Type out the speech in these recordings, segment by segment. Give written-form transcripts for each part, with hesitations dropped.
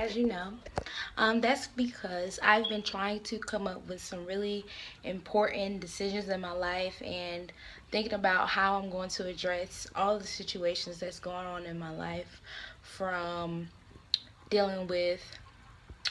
as you know. That's because I've been trying to come up with some really important decisions in my life and thinking about how I'm going to address all the situations that's going on in my life, from dealing with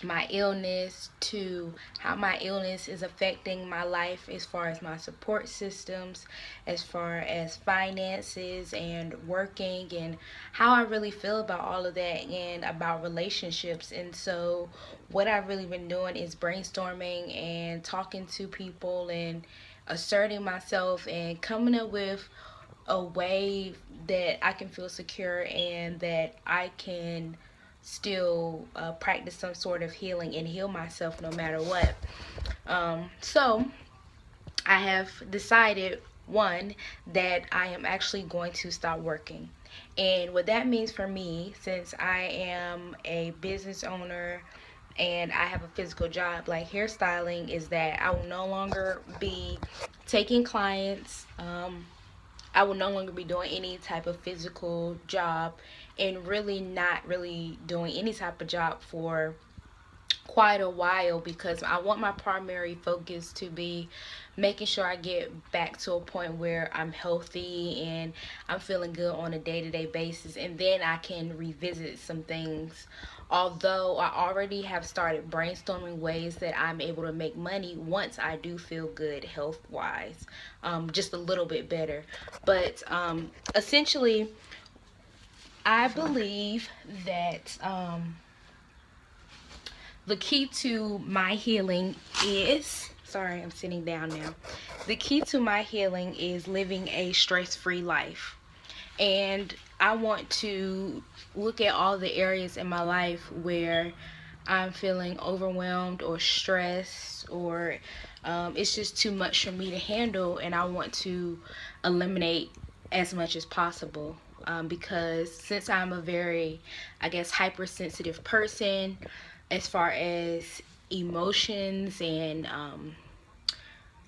my illness to how my illness is affecting my life as far as my support systems, as far as finances and working, and how I really feel about all of that and about relationships. And so, what I've really been doing is brainstorming and talking to people and asserting myself and coming up with a way that I can feel secure and that I can still practice some sort of healing and heal myself no matter what. So I have decided, one, that I am actually going to stop working. And what that means for me, since I am a business owner and I have a physical job like hairstyling, is that I will no longer be taking clients. I will no longer be doing any type of physical job and really not really doing any type of job for quite a while, because I want my primary focus to be making sure I get back to a point where I'm healthy and I'm feeling good on a day-to-day basis, and then I can revisit some things. Although I already have started brainstorming ways that I'm able to make money once I do feel good health wise, just a little bit better. But essentially, I believe that the key to my healing is, sorry, I'm sitting down now. The key to my healing is living a stress free life. And I want to look at all the areas in my life where I'm feeling overwhelmed or stressed, or it's just too much for me to handle, and I want to eliminate as much as possible. Because since I'm a very, I guess, hypersensitive person as far as emotions and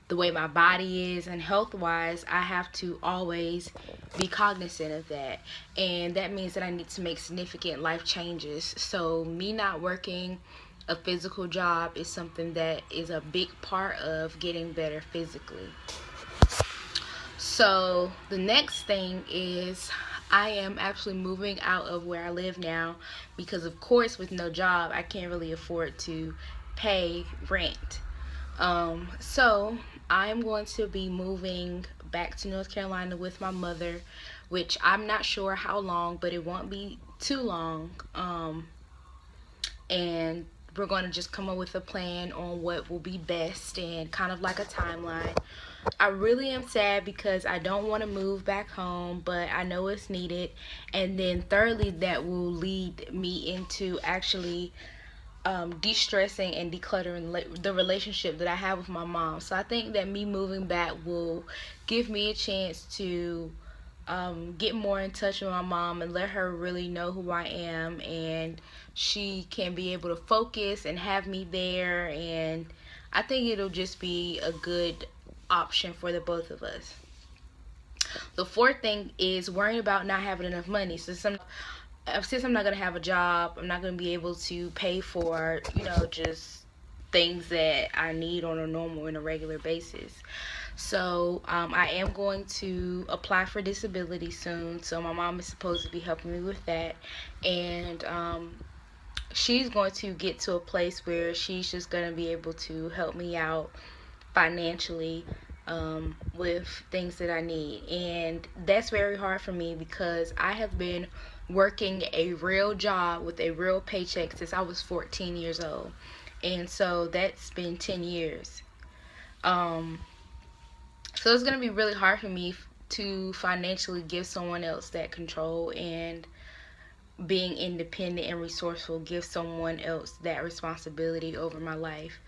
the way my body is and health wise, I have to always be cognizant of that. And that means that I need to make significant life changes. So, me not working a physical job is something that is a big part of getting better physically. So, the next thing is I am actually moving out of where I live now because, of course, with no job, I can't really afford to pay rent. So I'm going to be moving back to North Carolina with my mother, which I'm not sure how long, but it won't be too long. And we're going to just come up with a plan on what will be best and kind of like a timeline. I really am sad because I don't want to move back home, but I know it's needed. And then thirdly, that will lead me into actually de-stressing and decluttering the relationship that I have with my mom. So I think that me moving back will give me a chance to get more in touch with my mom and let her really know who I am, and she can be able to focus and have me there, and I think it'll just be a good option for the both of us. The fourth thing is worrying about not having enough money. So since I'm not gonna have a job, I'm not gonna be able to pay for, just things that I need on a normal and a regular basis. So I am going to apply for disability soon. So my mom is supposed to be helping me with that, and she's going to get to a place where she's just gonna be able to help me out financially, with things that I need. And that's very hard for me because I have been working a real job with a real paycheck since I was 14 years old. And so that's been 10 years. Um, so it's going to be really hard for me to financially give someone else that control, and being independent and resourceful give someone else that responsibility over my life.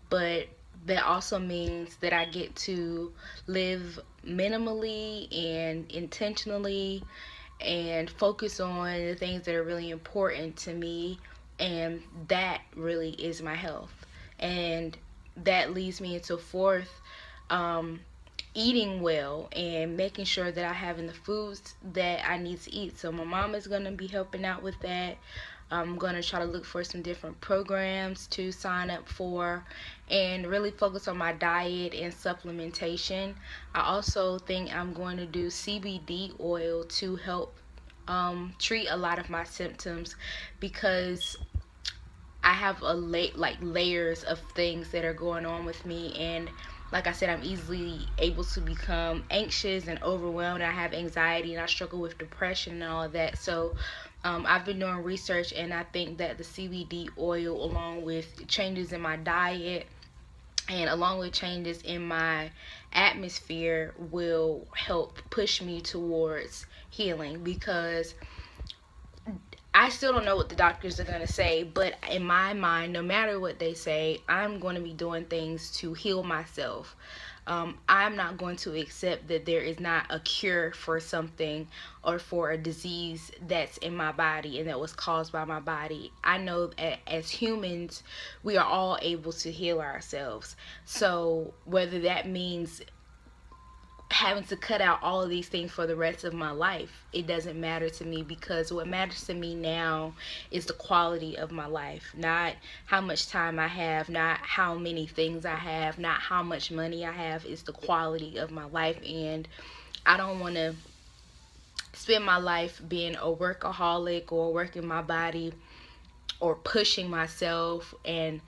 But that also means that I get to live minimally and intentionally and focus on the things that are really important to me, and that really is my health. And that leads me into fourth, um, eating well and making sure that I have the foods that I need to eat. So my mom is going to be helping out with that. I'm going to try to look for some different programs to sign up for and really focus on my diet and supplementation. I also think I'm going to do CBD oil to help treat a lot of my symptoms, because I have like layers of things that are going on with me, and like I said, I'm easily able to become anxious and overwhelmed. I have anxiety and I struggle with depression and all of that. So I've been doing research, and I think that the CBD oil, along with changes in my diet and along with changes in my atmosphere, will help push me towards healing, because I still don't know what the doctors are going to say, but in my mind, no matter what they say, I'm going to be doing things to heal myself. I'm not going to accept that there is not a cure for something or for a disease that's in my body and that was caused by my body. I know that as humans, we are all able to heal ourselves. So whether that means having to cut out all of these things for the rest of my life, it doesn't matter to me, because what matters to me now is the quality of my life, not how much time I have, not how many things I have, not how much money I have. It's the quality of my life. And I don't want to spend my life being a workaholic or working my body or pushing myself and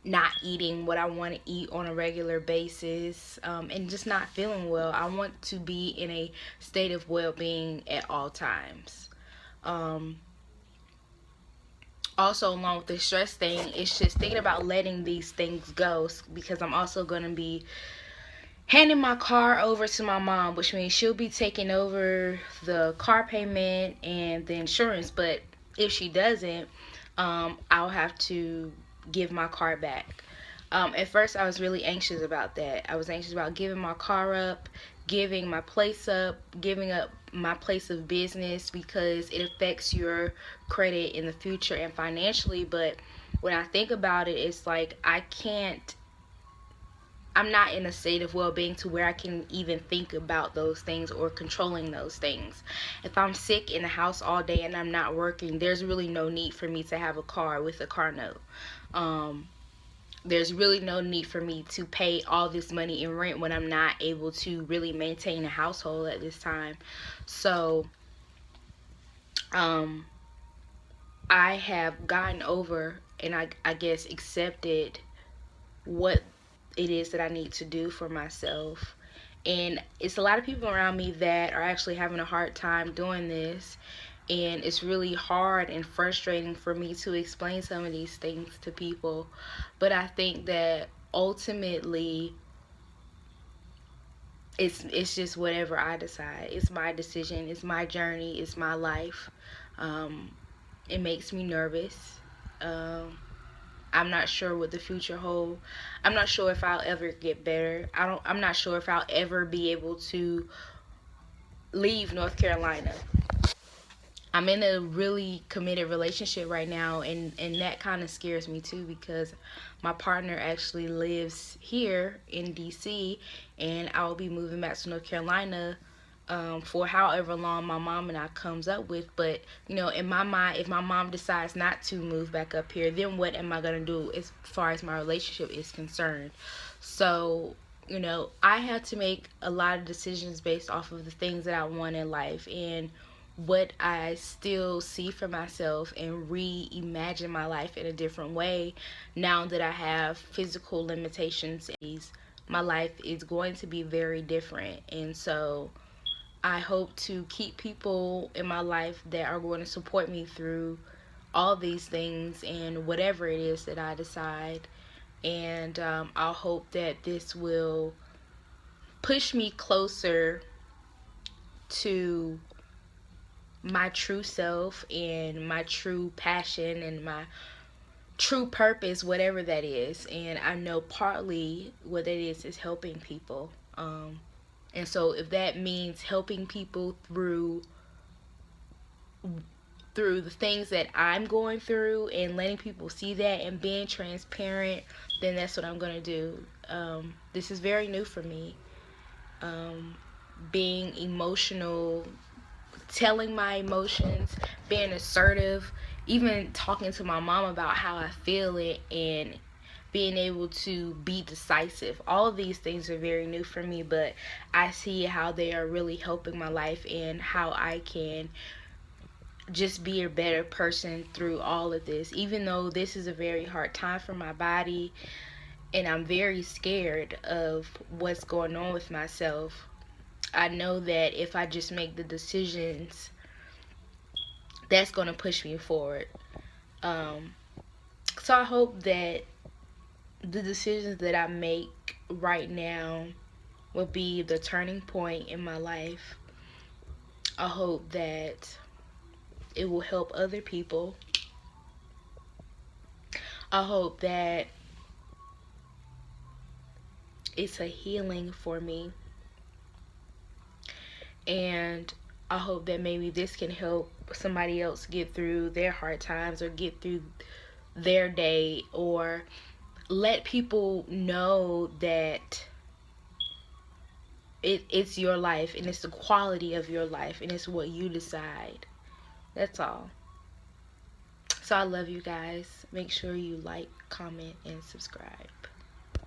not eating what I want to eat on a regular basis, and just not feeling well. I want to be in a state of well-being at all times. Um, Also, along with the stress thing, it's just thinking about letting these things go, because I'm also going to be handing my car over to my mom, which means she'll be taking over the car payment and the insurance. But if she doesn't, I'll have to give my car back. At first, I was really anxious about that. I was anxious about giving my car up, giving my place up, giving up my place of business, because it affects your credit in the future and financially. But when I think about it, it's like I'm not in a state of well-being to where I can even think about those things or controlling those things. If I'm sick in the house all day and I'm not working, there's really no need for me to have a car with a car note. There's really no need for me to pay all this money in rent when I'm not able to really maintain a household at this time. So um, I have gotten over, and I guess accepted what it is that I need to do for myself. And it's a lot of people around me that are actually having a hard time doing this. And it's really hard and frustrating for me to explain some of these things to people. But I think that ultimately it's just whatever I decide. It's my decision, it's my journey, it's my life. Um, it makes me nervous. Um, I'm not sure what the future holds. I'm not sure if I'll ever get better. I'm not sure if I'll ever be able to leave North Carolina. I'm in a really committed relationship right now, and that kind of scares me too, because my partner actually lives here in DC, and I will be moving back to North Carolina for however long my mom and I comes up with. But in my mind, if my mom decides not to move back up here, then what am I gonna do as far as my relationship is concerned? So I have to make a lot of decisions based off of the things that I want in life and what I still see for myself, and reimagine my life in a different way now that I have physical limitations. My life is going to be very different, and so I hope to keep people in my life that are going to support me through all these things and whatever it is that I decide. And I'll hope that this will push me closer to my true self and my true passion and my true purpose, whatever that is. And I know partly what that is helping people. And so if that means helping people through the things that I'm going through and letting people see that and being transparent, then that's what I'm going to do. This is very new for me. Being emotional, telling my emotions, being assertive, even talking to my mom about how I feel it, and being able to be decisive. All of these things are very new for me, but I see how they are really helping my life and how I can just be a better person through all of this. Even though this is a very hard time for my body and I'm very scared of what's going on with myself, I know that if I just make the decisions, that's going to push me forward. Um, so I hope that the decisions that I make right now will be the turning point in my life. I hope that it will help other people. I hope that it's a healing for me. And I hope that maybe this can help somebody else get through their hard times or get through their day, or let people know that it's your life and it's the quality of your life and it's what you decide. That's all. So I love you guys. Make sure you like, comment, and subscribe.